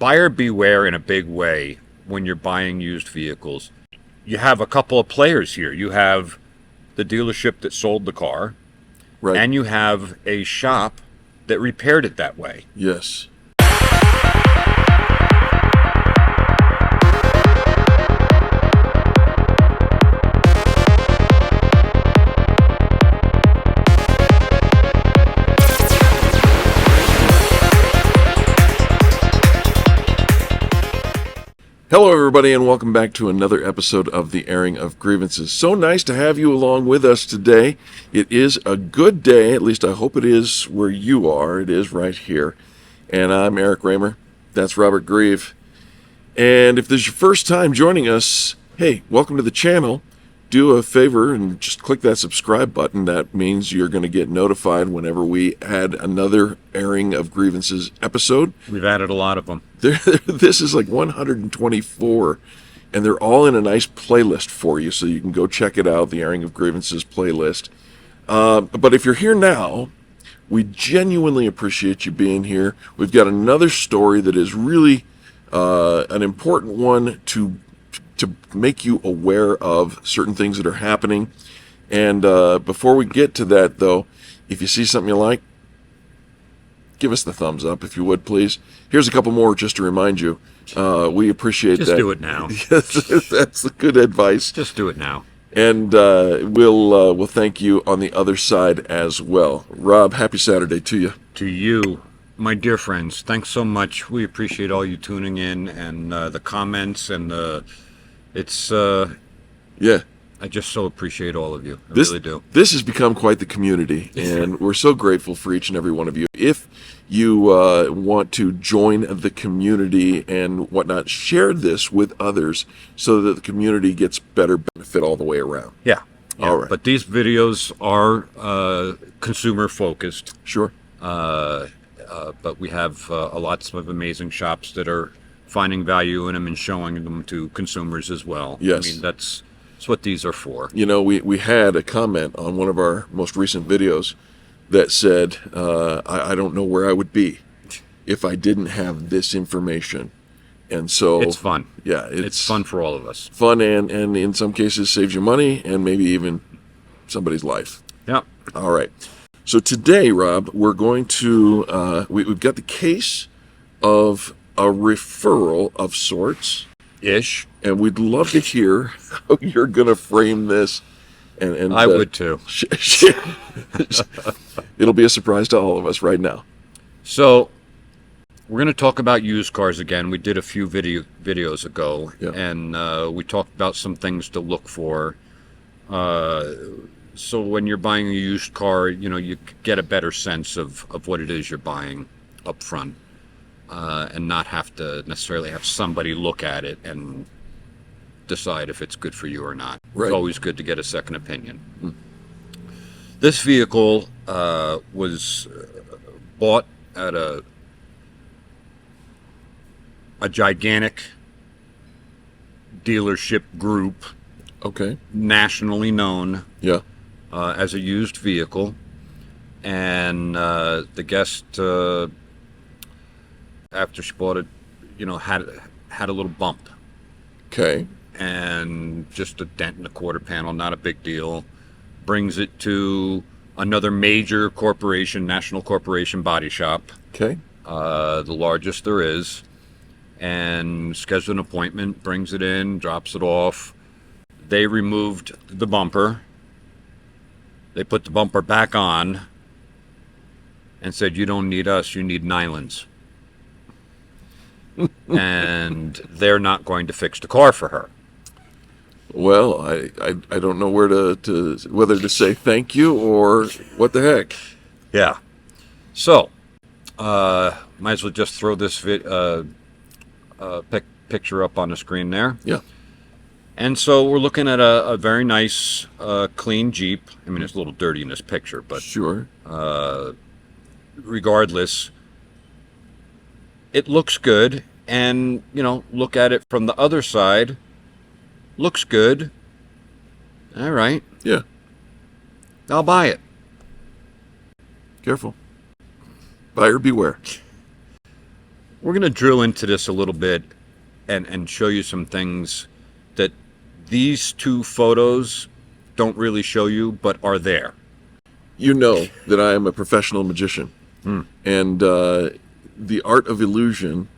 buyer beware in a big way when you're buying used vehicles. You have a couple of players here. You have the dealership that sold the car, Right. and you have a shop that repaired it that way. Yes. Hello, everybody, and welcome back to another episode of the Airing of Grievances. So nice to have you along with us today. It is a good day, at least I hope it is where you are. It is right here. And I'm Eric Reamer. That's Robert Grieve. And if this is your first time joining us, hey, welcome to the channel. Do a favor and just click that subscribe button. That means you're going to get notified whenever we add another Airing of Grievances episode. We've added a lot of them. This is like 124, and they're all in a nice playlist for you, so you can go check it out, the Airing of Grievances playlist. But if you're here now, we genuinely appreciate you being here. We've got another story that is really an important one to make you aware of certain things that are happening. And before we get to that, though, if you see something you like, give us the thumbs up, if you would, please. Here's a couple more just to remind you. We appreciate that. Just do it now. That's the good advice. Just do it now. And we'll thank you on the other side as well. Rob, happy Saturday to you. To you, my dear friends, thanks so much. We appreciate all you tuning in and the comments and it's Yeah. I just so appreciate all of you. I This, really do. This has become quite the community, and we're so grateful for each and every one of you. If you want to join the community and whatnot, share this with others so that the community gets better benefit all the way around. Yeah. All right. But these videos are consumer focused. Sure. But we have lots of amazing shops that are finding value in them and showing them to consumers as well. Yes. I mean, that's what these are for. You know, we had a comment on one of our most recent videos that said, I don't know where I would be if I didn't have this information. And so It's fun. Yeah, It's fun for all of us. fun and in some cases saves you money and maybe even somebody's life. Yeah. All right. So today, Rob, we're going to we've got the case of a referral of sorts. Ish. And we'd love to hear how you're going to frame this. And I would too. It'll be a surprise to all of us right now. So, we're going to talk about used cars again. We did a few videos ago, Yeah. and we talked about some things to look for. So when you're buying a used car, you know, you get a better sense of what it is you're buying up front. And not have to necessarily have somebody look at it and decide if it's good for you or not. Right. It's always good to get a second opinion. This vehicle was bought at a gigantic dealership group, Okay. nationally known Yeah. as a used vehicle, and the guest, after she bought it, you know, had a little bump. Okay. And just a dent in the quarter panel, not a big deal. Brings it to another major corporation, national corporation body shop, Okay. the largest there is, and schedules an appointment, brings it in, drops it off. They removed the bumper. They put the bumper back on and said, "You don't need us, you need Nylund's." And they're not going to fix the car for her. Well, I don't know where to whether to say thank you or what the heck. Yeah. So, might as well just throw this picture up on the screen there. Yeah. And so we're looking at a very nice, clean Jeep. I mean, it's a little dirty in this picture, but Sure. regardless, it looks good. And, you know, look at it from the other side. Looks good. All right. Yeah. I'll buy it. Careful. Buyer beware. we're going to drill into this a little bit and show you some things that these two photos don't really show you, but are there. You know that I am a professional magician. And the art of illusion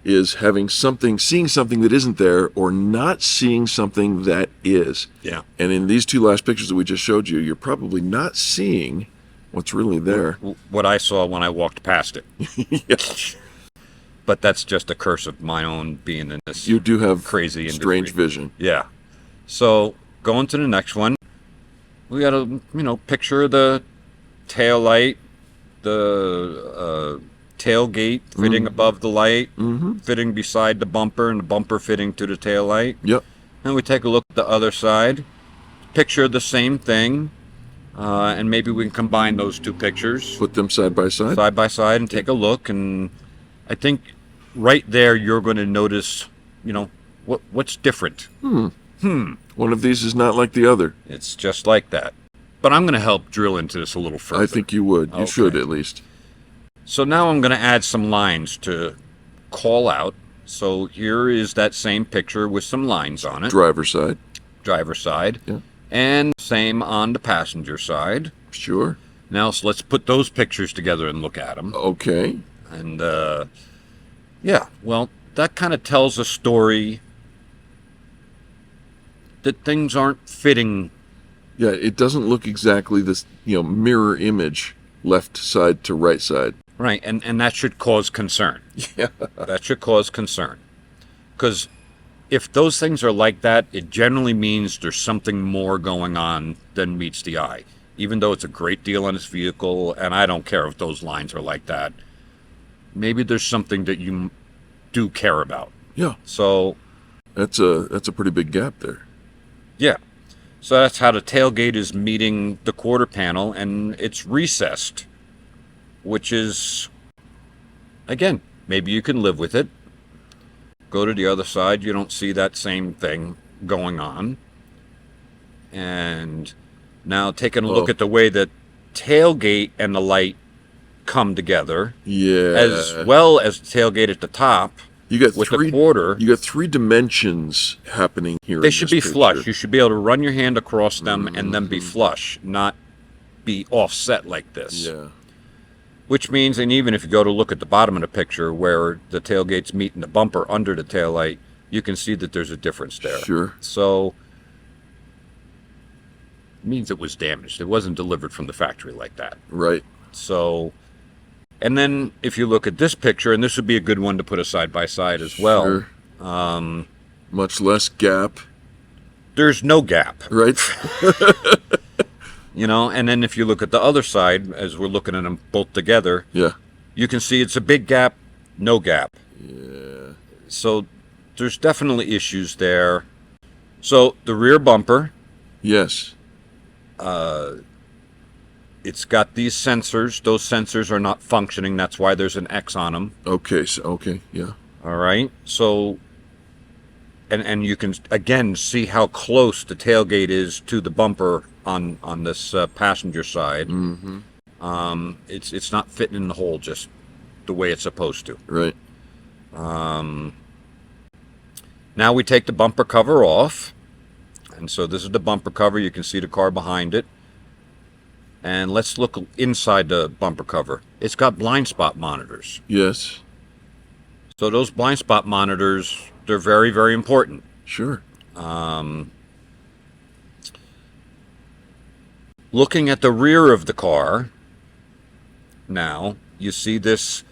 is having something, seeing something that isn't there, or not seeing something that is. Yeah. And in these two last pictures that we just showed you, you're probably not seeing what's really there. What I saw when I walked past it. Yeah. But that's just a curse of my own being in this You do have crazy industry. strange vision. Yeah. So going to the next one, we got a picture of the tail light, the tailgate fitting above the light, fitting beside the bumper, and the bumper fitting to the tail light. Yep. And we take a look at the other side, picture the same thing, and maybe we can combine those two pictures Put them side by side. side by side and take a look. And I think right there you're going to notice, what's different. One of these is not like the other. It's just like that. But I'm going to help drill into this a little further. I think you would. You should, at least. So now I'm going to add some lines to call out. So here is that same picture with some lines on it. Driver's side. Driver's side. Yeah. And same on the passenger side. Sure. Now, so let's put those pictures together and look at them. Okay. And, yeah, well, that kind of tells a story that things aren't fitting. Yeah, it doesn't look exactly this, mirror image, left side to right side. Right, and that should cause concern. Yeah. That should cause concern. Because if those things are like that, it generally means there's something more going on than meets the eye. Even though it's a great deal on this vehicle, and I don't care if those lines are like that, maybe there's something that you do care about. Yeah. So, That's a pretty big gap there. yeah. So that's how the tailgate is meeting the quarter panel, and it's recessed, which is, again, maybe you can live with it. Go to the other side, you don't see that same thing going on. And now taking a look at the way that tailgate and the light come together, Yeah. as well as the tailgate at the top You got with three. the quarter. You got three dimensions happening here. They in should this be picture. flush. You should be able to run your hand across them and then be flush, not be offset like this. Yeah. Which means, and even if you go to look at the bottom of the picture where the tailgate's meeting the bumper under the taillight, you can see that there's a difference there. Sure. So, it means it was damaged. It wasn't delivered from the factory like that. Right. So, and then if you look at this picture, and this would be a good one to put a side by side as well. Sure. Much less gap. There's no gap. Right. And then if you look at the other side, as we're looking at them both together, Yeah. you can see it's a big gap, no gap. Yeah. So there's definitely issues there. So the rear bumper, Yes. it's got these sensors. Those sensors are not functioning. That's why there's an X on them. Okay. So okay. Yeah. All right. So, and you can again see how close the tailgate is to the bumper on this passenger side. Mm-hmm. It's not fitting in the hole just the way it's supposed to. Right. Now we take the bumper cover off, and so this is the bumper cover. You can see the car behind it. And let's look inside the bumper cover. It's got blind spot monitors. Yes. So those blind spot monitors, they're very, very important. Sure. Looking at the rear of the car, now you see this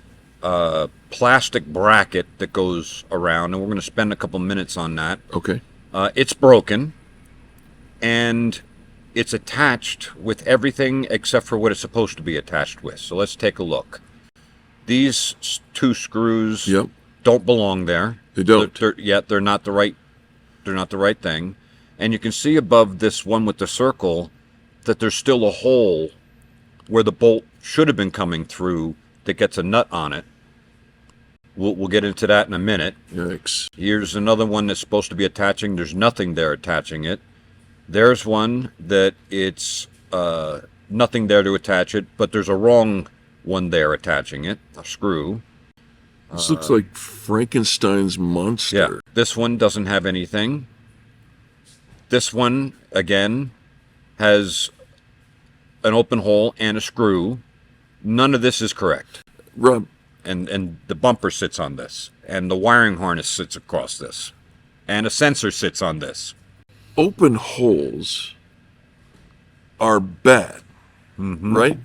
plastic bracket that goes around, and we're going to spend a couple minutes on that. Okay. It's broken, and it's attached with everything except for what it's supposed to be attached with. So let's take a look. These two screws Yep. don't belong there. They don't. They're not the right. They're not the right thing. And you can see above this one with the circle that there's still a hole where the bolt should have been coming through that gets a nut on it. We'll get into that in a minute. Yikes. Here's another one that's supposed to be attaching. There's nothing there attaching it. There's one that it's nothing there to attach it, but there's a wrong one there attaching it, a screw. This looks like Frankenstein's monster. Yeah, this one doesn't have anything. This one, again, has an open hole and a screw. None of this is correct. Rob, And the bumper sits on this. And the wiring harness sits across this. And a sensor sits on this. open holes are bad, right?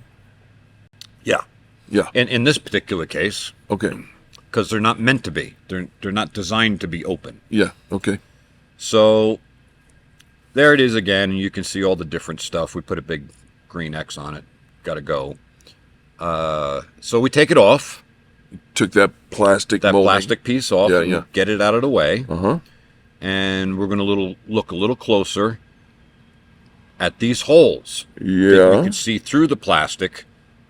Yeah. Yeah. In this particular case, Okay. because they're not meant to be. They're not designed to be open. Yeah. Okay. So there it is again. You can see all the different stuff. We put a big green X on it. Got to go. So we take it off, Took that plastic that molding. plastic piece off, Yeah, and yeah. get it out of the way. Uh-huh. And we're going to look a little closer at these holes. You Yeah. can see through the plastic.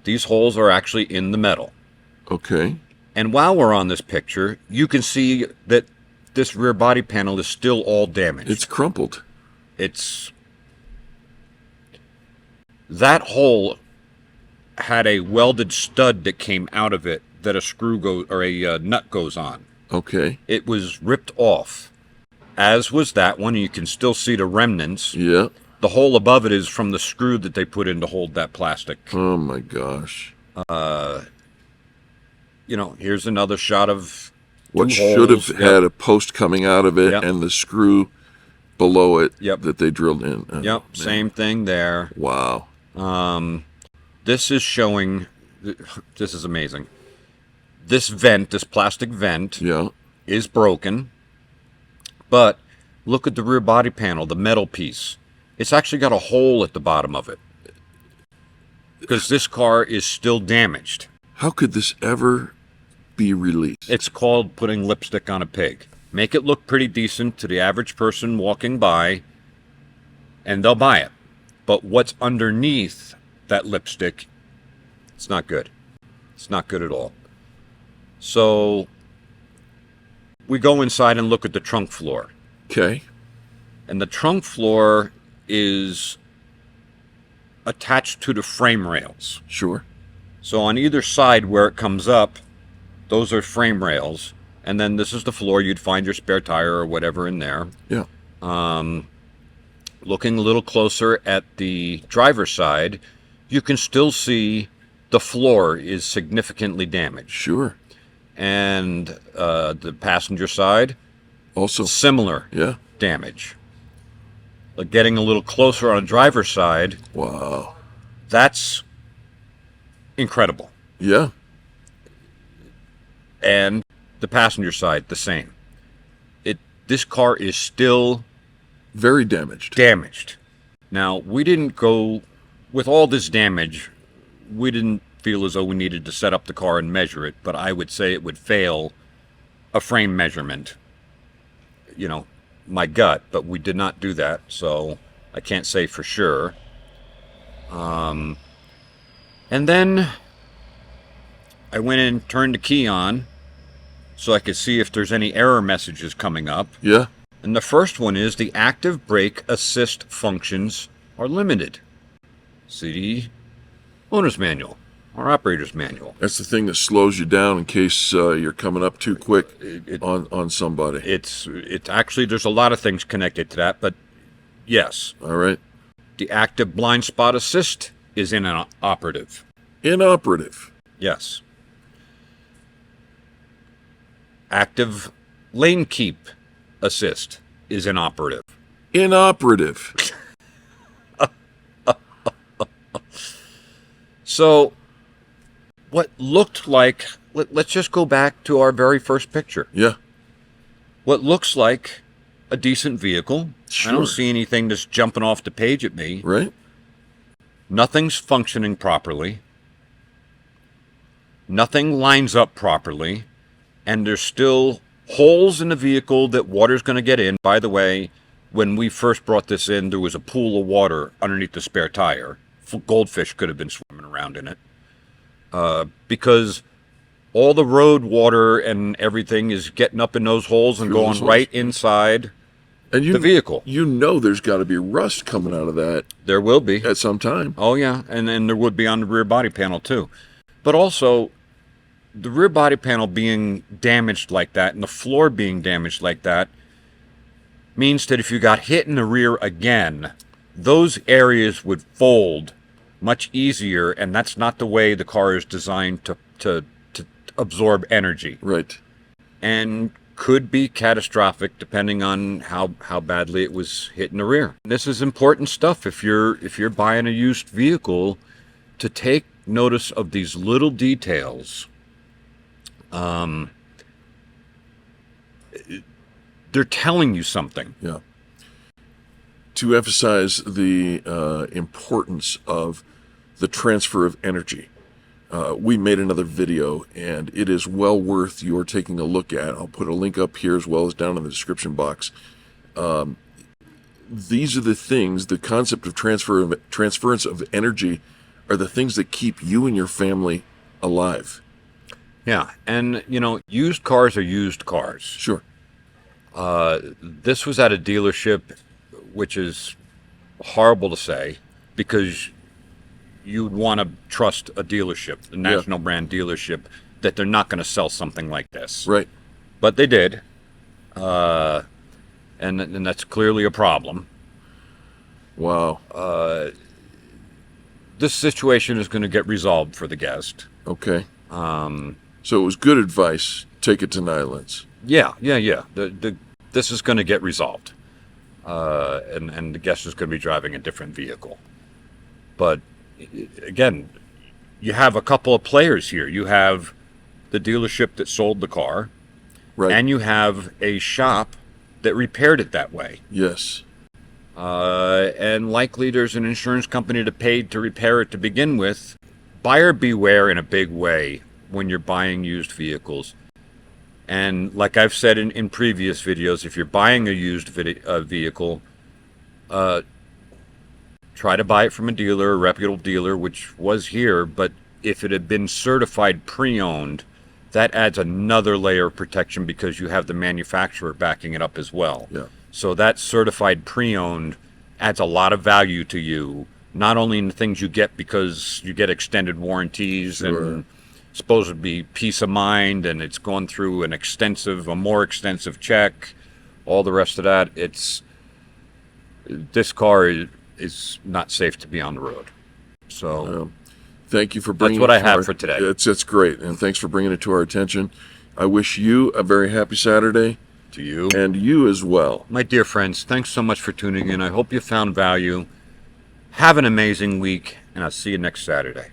These holes are actually in the metal. Okay. And while we're on this picture, you can see that this rear body panel is still all damaged. It's crumpled. It's that hole had a welded stud that came out of it that a screw goes or a nut goes on. Okay. It was ripped off, as was that one. You can still see the remnants. Yeah. The hole above it is from the screw that they put in to hold that plastic. Oh my gosh. Here's another shot of What two should have holes. had a post coming out of it Yep. and the screw below it Yep. that they drilled in. Oh, Yep, man. same thing there. Wow. This is showing. This is amazing. This vent, this plastic vent, Yeah. is broken. But look at the rear body panel, the metal piece. It's actually got a hole at the bottom of it. Because this car is still damaged. How could this ever be released? It's called putting lipstick on a pig. Make it look pretty decent to the average person walking by, and they'll buy it. But what's underneath that lipstick, it's not good. It's not good at all. So we go inside and look at the trunk floor. Okay. And the trunk floor is attached to the frame rails. Sure. So on either side where it comes up, those are frame rails. And then this is the floor. You'd find your spare tire or whatever in there. Yeah. Looking a little closer at the driver's side, you can still see the floor is significantly damaged. Sure. And the passenger side, Also. similar Yeah. damage. Like getting a little closer on a driver's side, Wow. that's incredible. Yeah. And the passenger side, the same. This car is still Very damaged. damaged. Now, we didn't go with all this damage. We didn't feel as though we needed to set up the car and measure it, but I would say it would fail a frame measurement. My gut, but we did not do that, so I can't say for sure. And then I went in and turned the key on so I could see if there's any error messages coming up. Yeah. And the first one is the active brake assist functions are limited. See the owner's manual or operator's manual. That's the thing that slows you down in case you're coming up too quick on somebody. It's actually, there's a lot of things connected to that, but yes, All right. the active blind spot assist is inoperative. Inoperative. Yes. Active lane keep assist is inoperative. Inoperative. So, what looked like, let's just go back to our very first picture. Yeah. What looks like a decent vehicle. I Sure. don't see anything that's jumping off the page at me. Right? Nothing's functioning properly. Nothing lines up properly. And there's still holes in the vehicle that water's going to get in. By the way, when we first brought this in, there was a pool of water underneath the spare tire. Goldfish could have been swimming around in it. Because all the road water and everything is getting up in those holes and Through going those holes. right inside And the vehicle. You know there's got to be rust coming out of that There will be. at some time. Oh, yeah. And then there would be on the rear body panel, too. But also, the rear body panel being damaged like that and the floor being damaged like that means that if you got hit in the rear again, those areas would fold much easier, and that's not the way the car is designed to absorb energy. Right. And could be catastrophic depending on how badly it was hit in the rear. This is important stuff if you're buying a used vehicle, to take notice of these little details. They're telling you something. Yeah. To emphasize the importance of the transfer of energy, we made another video, and it is well worth your taking a look at. I'll put a link up here as well as down in the description box. These are the things, the concept of transference of energy are the things that keep you and your family alive. Yeah, and used cars are used cars. Sure. This was at a dealership, which is horrible to say, because you'd want to trust a dealership, a national brand dealership, that they're not going to sell something like this. Right. But they did. And that's clearly a problem. Wow. This situation is going to get resolved for the guest. Okay. So it was good advice. Take it to Nylund's. Yeah. This is going to get resolved. And the guest is going to be driving a different vehicle. But again, you have a couple of players here. You have the dealership that sold the car, Right. and you have a shop that repaired it that way. Yes. And likely there's an insurance company that paid to repair it to begin with. Buyer beware in a big way when you're buying used vehicles. And like I've said in previous videos, if you're buying a used vehicle, try to buy it from a dealer, a reputable dealer, which was here. But if it had been certified pre-owned, that adds another layer of protection because you have the manufacturer backing it up as well. Yeah. So that certified pre-owned adds a lot of value to you, not only in the things you get because you get extended warranties and supposed to be peace of mind, and it's gone through a more extensive check, all the rest of that. This car is not safe to be on the road. So thank you for bringing that's what I have for today. It's great, and thanks for bringing it to our attention. I wish you a very happy Saturday. To you. And you as well. My dear friends, thanks so much for tuning in. I hope you found value. Have an amazing week, and I'll see you next Saturday.